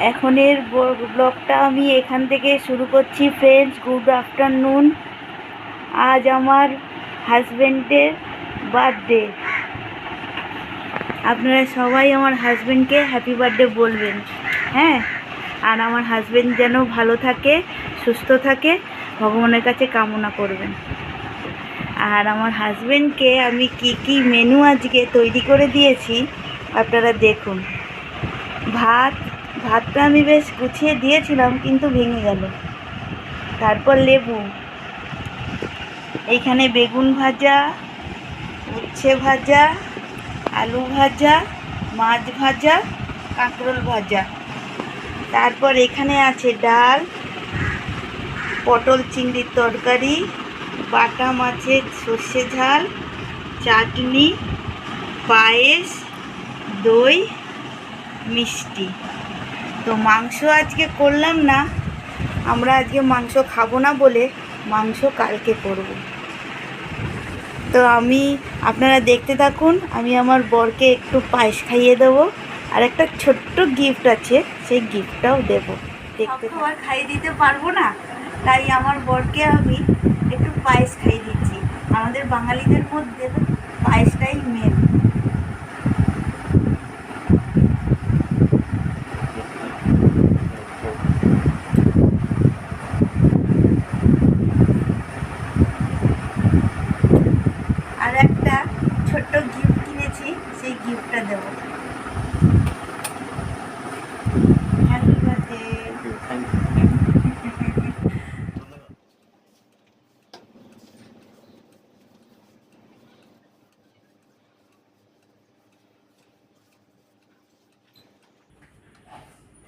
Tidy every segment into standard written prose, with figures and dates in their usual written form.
এখনের ব্লগটা আমি এখান থেকে শুরু করছি। Friends, good afternoon. আজ আমার হাজব্যান্ডের বার্থডে। আপনারা সবাই আমার হাজব্যান্ডকে হ্যাপি বার্থডে বলবেন, হ্যাঁ। আর আমার হাজব্যান্ড যেন ভালো থাকে, সুস্থ থাকে, ভগবানের কাছে কামনা করবেন। আর আমার হাজব্যান্ডকে আমি কি মেনু আজকে তৈরি করে দিয়েছি আপনারা দেখুন। ভাতটা আমি বেশ গুছিয়ে দিয়েছিলাম, কিন্তু ভেঙে গেল। তারপর লেবু, এইখানে বেগুন ভাজা, উচ্ছে ভাজা, আলু ভাজা, মাছ ভাজা, কাঁকরোল ভাজা। তারপর এখানে আছে ডাল, পটল চিংড়ির তরকারি, বাটা মাছের সর্ষে ঝাল, চাটনি, পায়েস, দই, মিষ্টি। তো মাংস আজকে করলাম না, আমরা আজকে মাংস খাবো না বলে মাংস কালকে করব। তো আপনারা দেখতে থাকুন। আমি আমার বরকে একটু পায়েস খাইয়ে দেবো, আর একটা ছোট্ট গিফট আছে, সেই গিফটটাও দেবো। দেখতে খাবার খাইয়ে দিতে পারবো না, তাই আমার বরকে আমি একটু পায়েস খাইয়ে দিচ্ছি। আমাদের বাঙালিদের মধ্যে পায়েসটাই মেন। আর একটা ছোট্ট গিফট কিনেছি, সেই গিফটটা দেবো। Happy birthday.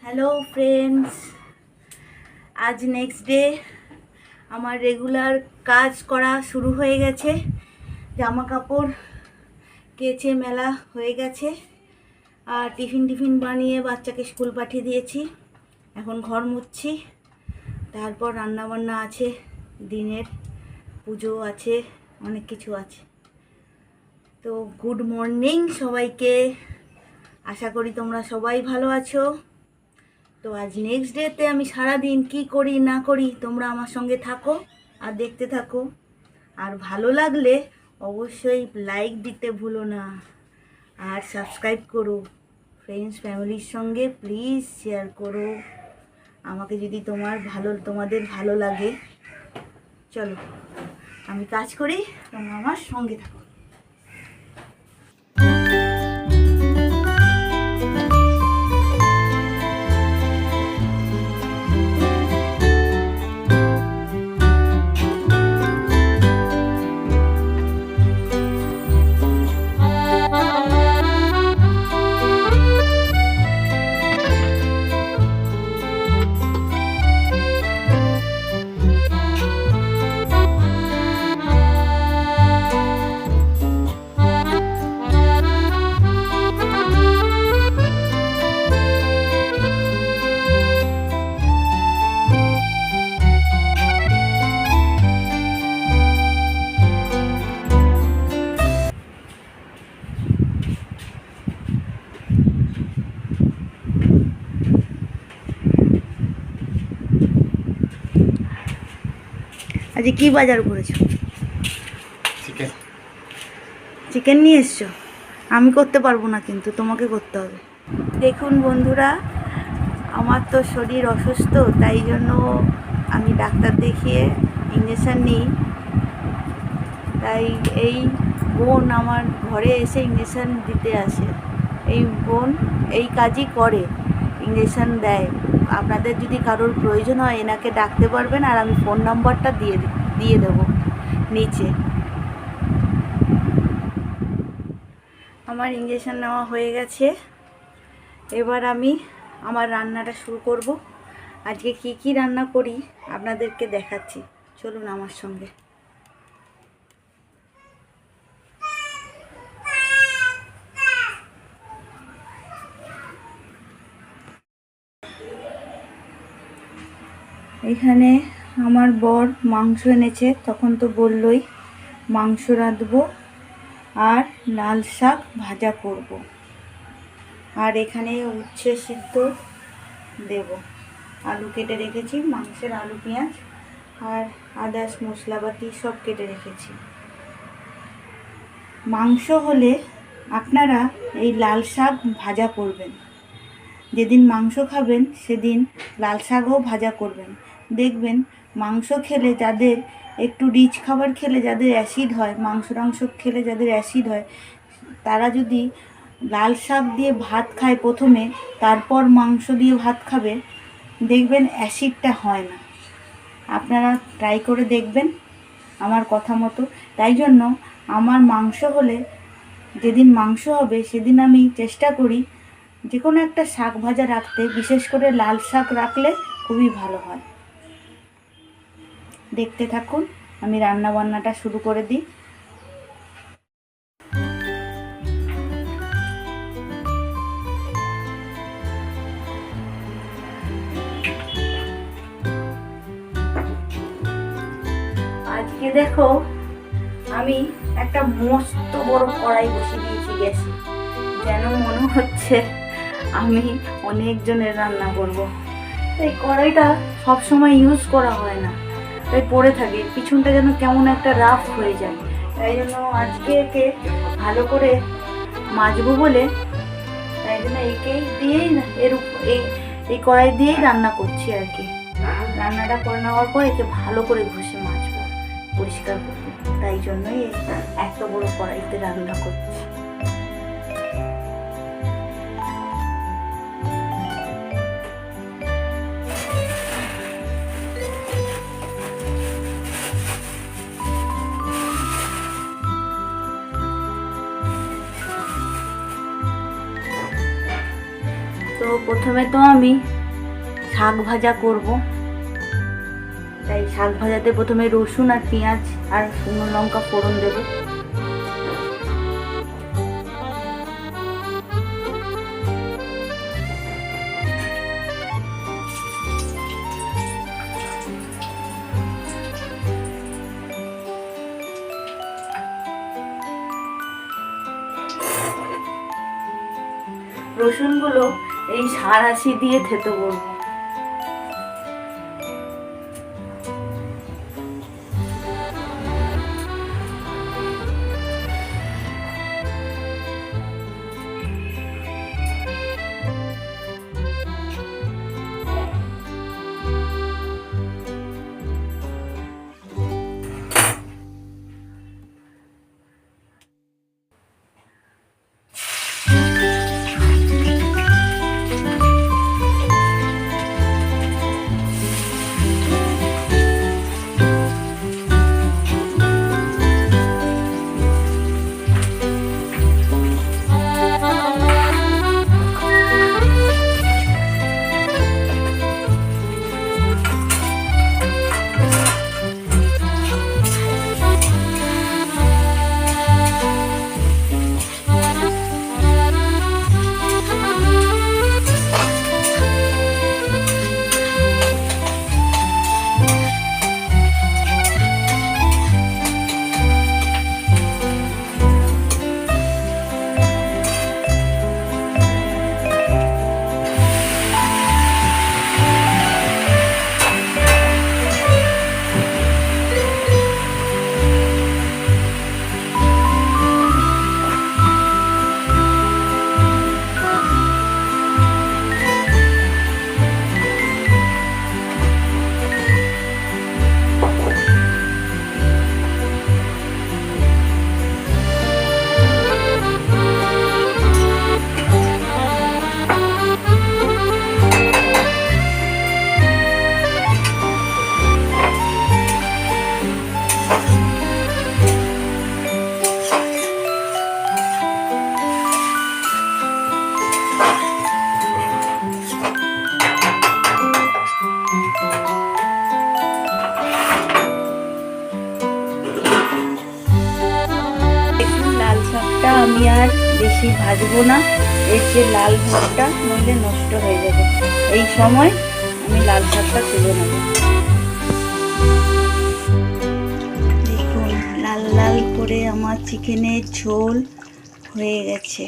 হ্যালো ফ্রেন্ডস, আজ নেক্সট ডে। আমার রেগুলার কাজ করা শুরু হয়ে গেছে। জামা কাপড় কেচে মেলা হয়ে গেছে, আর টিফিন বানিয়ে বাচ্চাকে স্কুল পাঠিয়ে দিয়েছি। এখন ঘর মুছছি, তারপর রান্নাবান্না আছে, দিনের পুজো আছে, অনেক কিছু আছে। তো গুড মর্নিং সবাইকে, আশা করি তোমরা সবাই ভালো আছো। তো আজ নেক্সট ডেতে আমি সারাদিন কি করি না করি তোমরা আমার সঙ্গে থাকো আর দেখতে থাকো। আর ভালো লাগলে অবশ্যই লাইক দিতে ভুলো না, আর সাবস্ক্রাইব করো। ফ্রেন্ডস ফ্যামিলির সঙ্গে প্লিজ শেয়ার করো আমাকে, যদি তোমাদের ভালো লাগে। চলো আমি কাজ করি, তোমরা আমার সঙ্গে থাকো। আজকে কি বাজার করেছো? চিকেন নিয়ে এসছো? আমি করতে পারবো না, কিন্তু তোমাকে করতে হবে। দেখুন বন্ধুরা, আমার তো শরীর অসুস্থ, তাই জন্য আমি ডাক্তার দেখিয়ে ইঞ্জেকশান নিই। তাই এই বোন আমার ঘরে এসে ইঞ্জেকশান দিতে আসে। এই বোন এই কাজই করে, ইঞ্জেকশান দেয়। আপনাদের যদি কারোর প্রয়োজন হয় এনাকে ডাকতে পারবেন, আর আমি ফোন নাম্বারটা দিয়ে দেবো নিচে। আমার ইঞ্জেকশান নেওয়া হয়ে গেছে, এবার আমি আমার রান্নাটা শুরু করব। আজকে কি রান্না করি আপনাদেরকে দেখাচ্ছি, চলুন আমার সঙ্গে। এখানে আমার বর মাংস এনেছে, তখন তো বললই মাংস রাঁধবো আর লাল শাক ভাজা করব। আর এখানে উচ্ছে সিদ্ধ দেব। আলু কেটে রেখেছি, মাংসের আলু পেঁয়াজ আর আদার্স মশলাপাতি সব কেটে রেখেছি। মাংস হলে আপনারা এই লাল শাক ভাজা করবেন। যেদিন মাংস খাবেন সেদিন লাল শাকও ভাজা করবেন। দেখবেন মাংস খেলে যাদের একটু রিচ খাবার খেলে যাদের অ্যাসিড হয়, মাংস খেলে যাদের অ্যাসিড হয়, তারা যদি লাল শাক দিয়ে ভাত খায় প্রথমে, তারপর মাংস দিয়ে ভাত খাবে, দেখবেন অ্যাসিডটা হয় না। আপনারা ট্রাই করে দেখবেন আমার কথা মতো। তাই জন্য আমার মাংস হলে, যেদিন মাংস হবে সেদিন আমি চেষ্টা করি যে কোনো একটা শাক ভাজা রাখতে, বিশেষ করে লাল শাক রাখলে খুবই ভালো হয়। দেখতে থাকুন, আমি রান্না বান্নাটা শুরু করে দিই। আজকে দেখো আমি একটা মস্ত বড় কড়াই বসিয়ে দিয়েছি গ্যাসে, যেন মনে হচ্ছে আমি অনেকজনের রান্না করব। এই কড়াইটা সবসময় ইউজ করা হয় না, তাই পড়ে থাকে, পিছনটা যেন কেমন একটা রাফ হয়ে যায়। তাই জন্য আজকে একে ভালো করে মাজবো বলে, তাই জন্য একেই দিয়েই এই কড়াই দিয়েই রান্না করছি আর কি। রান্নাটা করে নেওয়ার পর একে ভালো করে ঘষে মাজবো, পরিষ্কার করবো, তাই জন্যই এত বড় কড়াইতে রান্না করছি। তো প্রথমে তো আমি শাক ভাজা করব, তাই শাক ভাজাতে প্রথমে রসুন আর পেঁয়াজ আর শুকনো লঙ্কা ফোড়ন দেব। রসুনগুলো এই সাঁড়াশি দিয়ে থেতো করবো। আমি আর বেশি ভাজবো না, এর যে লাল ভাবটা নইলে নষ্ট হয়ে যাবে। এই সময় আমি লাল শাকটা তুলে নেব। দেখুন লাল লাল করে আমার চিকেনের ঝোল হয়ে গেছে।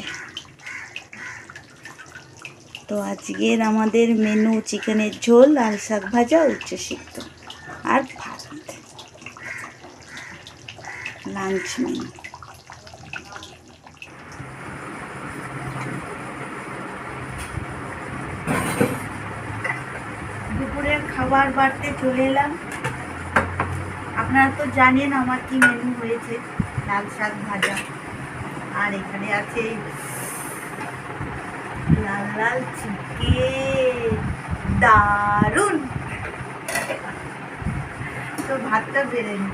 তো তো আজকের আমাদের মেনু চিকেনের ঝোল, লাল শাক ভাজা, উচ্ছে সিদ্ধ আর ভাত। Lunch menu. দুপুরের খাবার বাড়তে চলে এলাম। আপনারা তো জানেন আমার কি মেনু হয়েছে, লাল শাক ভাজা, আর এখানে আছে লাল লাল চিকেন, দারুন। তো ভাতটা বেড়ে নি।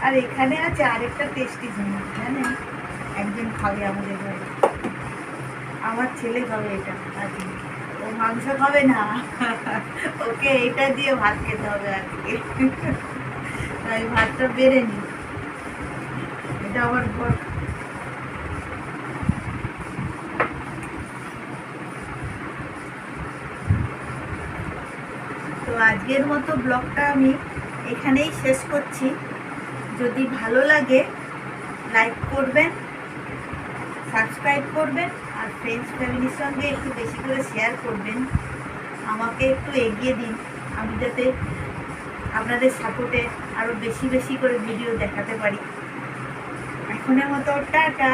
আর এখানে আছে আরেকটা টেস্টি জিনিস, জানেন, একজন খাবে আমাদের ঘরে, আমার ছেলে খাবে এটা আজকে। ও মাংস খাবে না, ওকে এটা দিয়ে ভাত খেতে হবে আজকে। তাই ভাতটা বেড়ে নি। এটা আমার বর। তো আজকের মতো ব্লগটা আমি এখানেই শেষ করছি। যদি ভালো লাগে লাইক করবেন, সাবস্ক্রাইব করবেন, আর ফ্রেন্ডস ফ্যামিলির সঙ্গে একটু বেশি করে শেয়ার করবেন। আমাকে একটু এগিয়ে দিন, আমি যাতে আপনাদের সাপোর্টে আরও বেশি বেশি করে ভিডিও দেখাতে পারি। এখনের মতো টাটা।